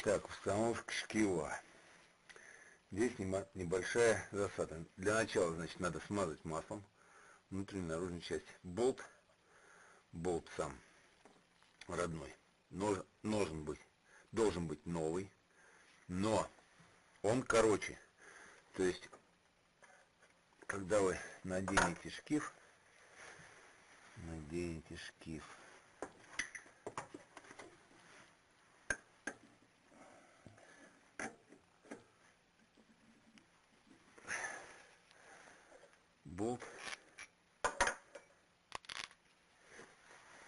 Так, установка шкива. Здесь небольшая засада. Для начала, значит, надо смазать маслом внутреннюю и наружную часть. Болт сам родной, должен быть новый, но он короче. То есть, когда вы наденете шкив, болт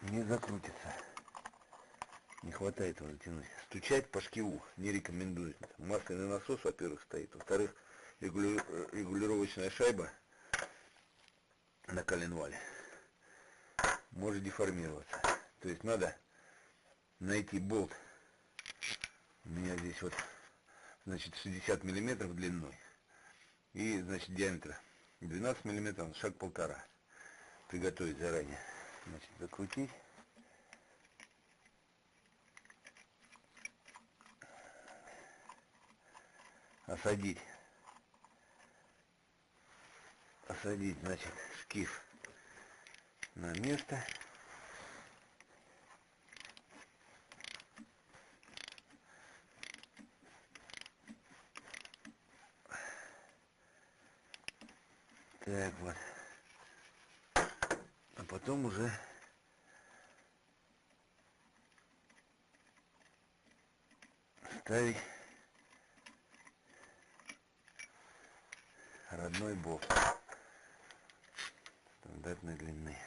не закрутится. Не хватает его затянуть. Стучать по шкиву не рекомендуется. Масляный насос, во-первых, стоит. Во-вторых, регулировочная шайба на коленвале может деформироваться. То есть надо найти болт. У меня здесь вот, значит, 60 миллиметров длиной. И, значит, диаметр 12 миллиметров, шаг 1,5. Приготовить заранее. Значит, закрутить. Осадить, значит, шкив на место. Так вот. А потом уже ставить родной болт стандартной длины.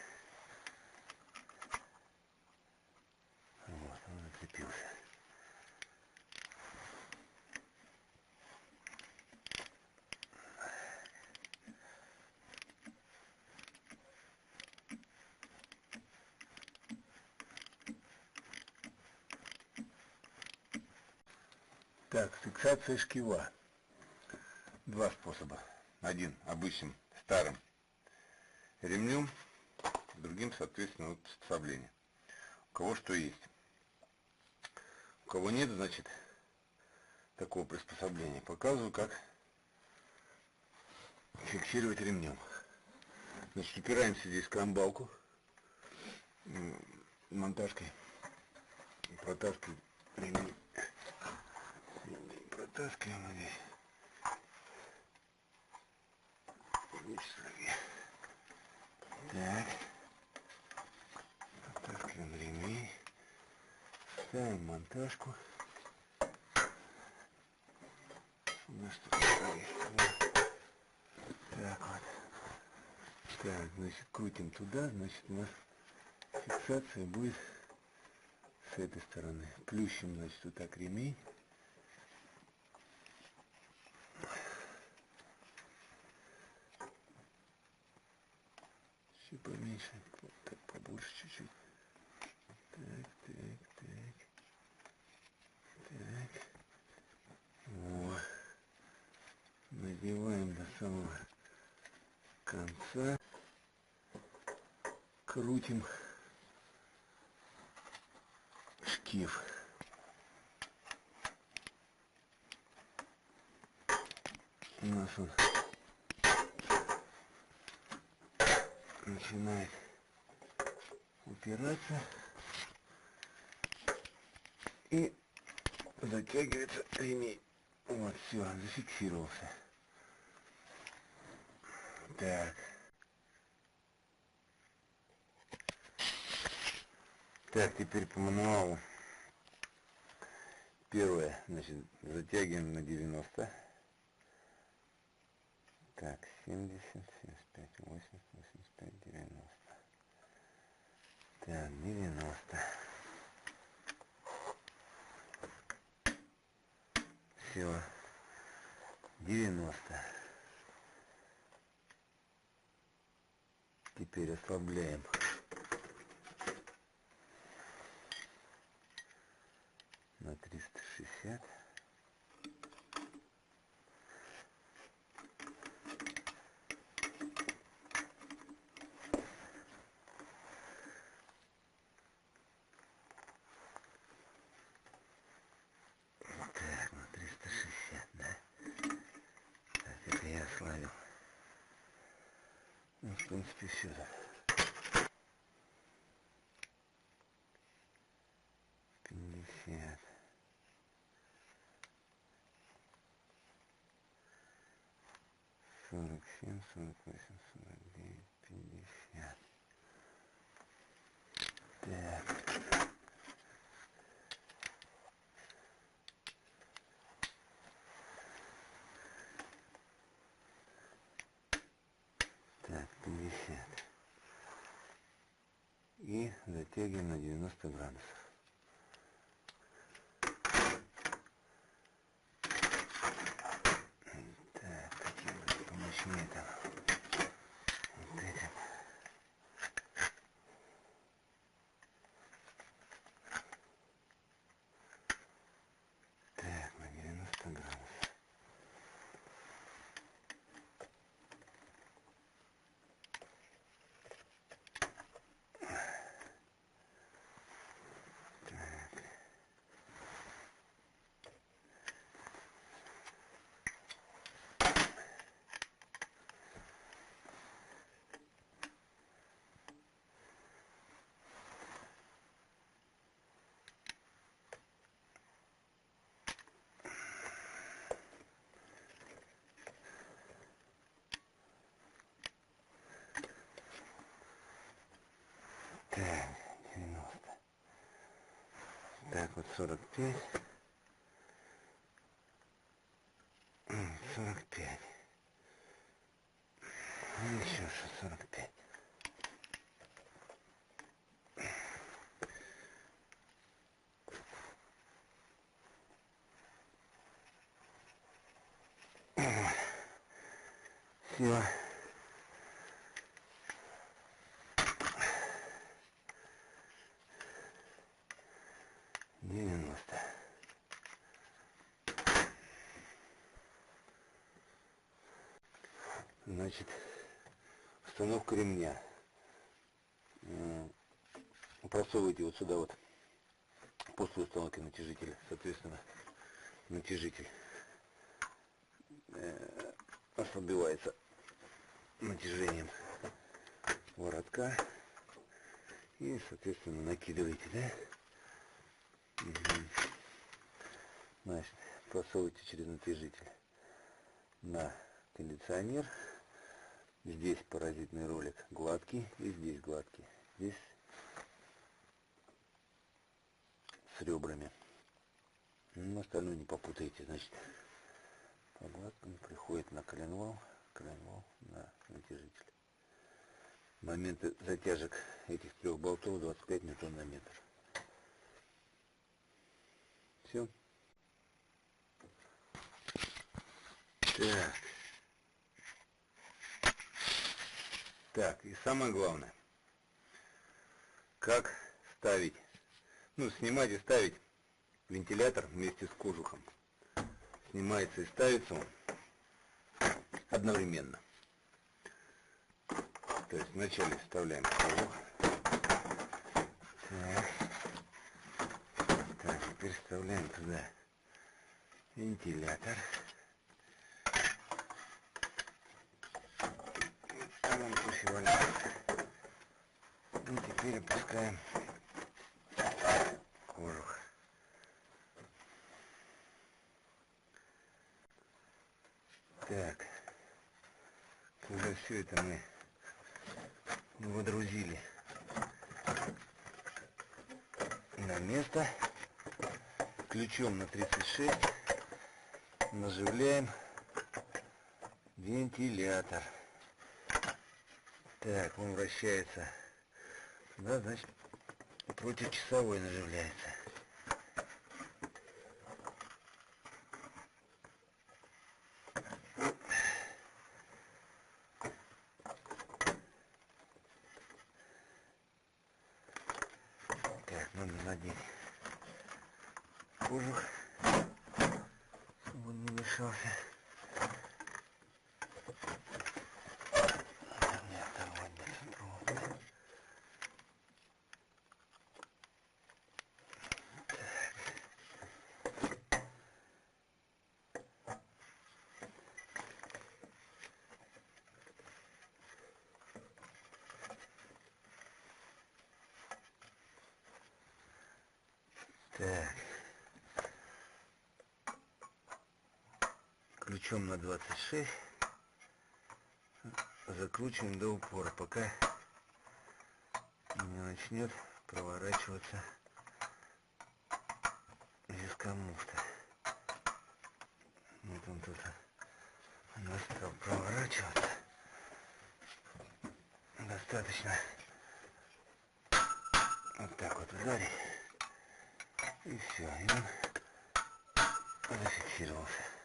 Вот, он закрепился. Так, фиксация шкива. Два способа. Один обычным старым ремнем, другим, соответственно, вот приспособление. У кого что есть. У кого нет, значит, такого приспособления, показываю, как фиксировать ремнем. Значит, упираемся здесь в кромбалку монтажкой, протаскиваем ремень. Протаскиваем здесь. Так, протаскиваем ремень, ставим монтажку. На что так вот. Так, значит, крутим туда, значит, у нас фиксация будет с этой стороны. Плющим, значит, вот так ремень. Чуть поменьше, вот так побольше чуть-чуть. Так. Вот. Надеваем до самого конца. Крутим шкив. У нас он начинает упираться и затягивается ремень. Вот, все, зафиксировался. Так. Так, теперь по мануалу. Первое, значит, затягиваем на 90. Так, 70, 75, 80, 85, 90. Так, 90. Все. 90. Теперь ослабляем. На 360. словил. Ну, в принципе, все. 50. 47, 48, 49, 50. Так. Так, 50. И затягиваем на 90 градусов. Так, какие будет помощнее там. Вот этим. Так, на 90 градусов. Так, 90. Так, вот 45. 45. И еще 45. Все. Значит, установка ремня. Просовывайте вот сюда вот после установки натяжителя, соответственно, натяжитель ослабевается натяжением воротка и, соответственно, накидываете, да? Угу. Значит, просовывайте через натяжитель на кондиционер. Здесь паразитный ролик гладкий и здесь гладкий. Здесь с ребрами. Ну, остальное не попутайте. Значит, по гладкому приходит на коленвал на натяжитель. Моменты затяжек этих трех болтов 25 ньютон на метр. Все. Так. Так, и самое главное, как ставить, ну, снимать и ставить вентилятор вместе с кожухом. Снимается и ставится он одновременно. То есть вначале вставляем кожух. Так, теперь вставляем туда вентилятор. Он пусть валяется. И теперь опускаем кожух. Так, когда все это мы водрузили на место, ключом на 36 наживляем вентилятор. Так, он вращается, да, значит, против часовой наживляется. Так, надо надеть кожух, чтобы он не мешался. Так. Ключом на 26. Закручиваем до упора, пока не начнет проворачиваться виска муфта. Вот он тут стал проворачиваться. Достаточно вот так вот ударить. И все, и он зафиксировался.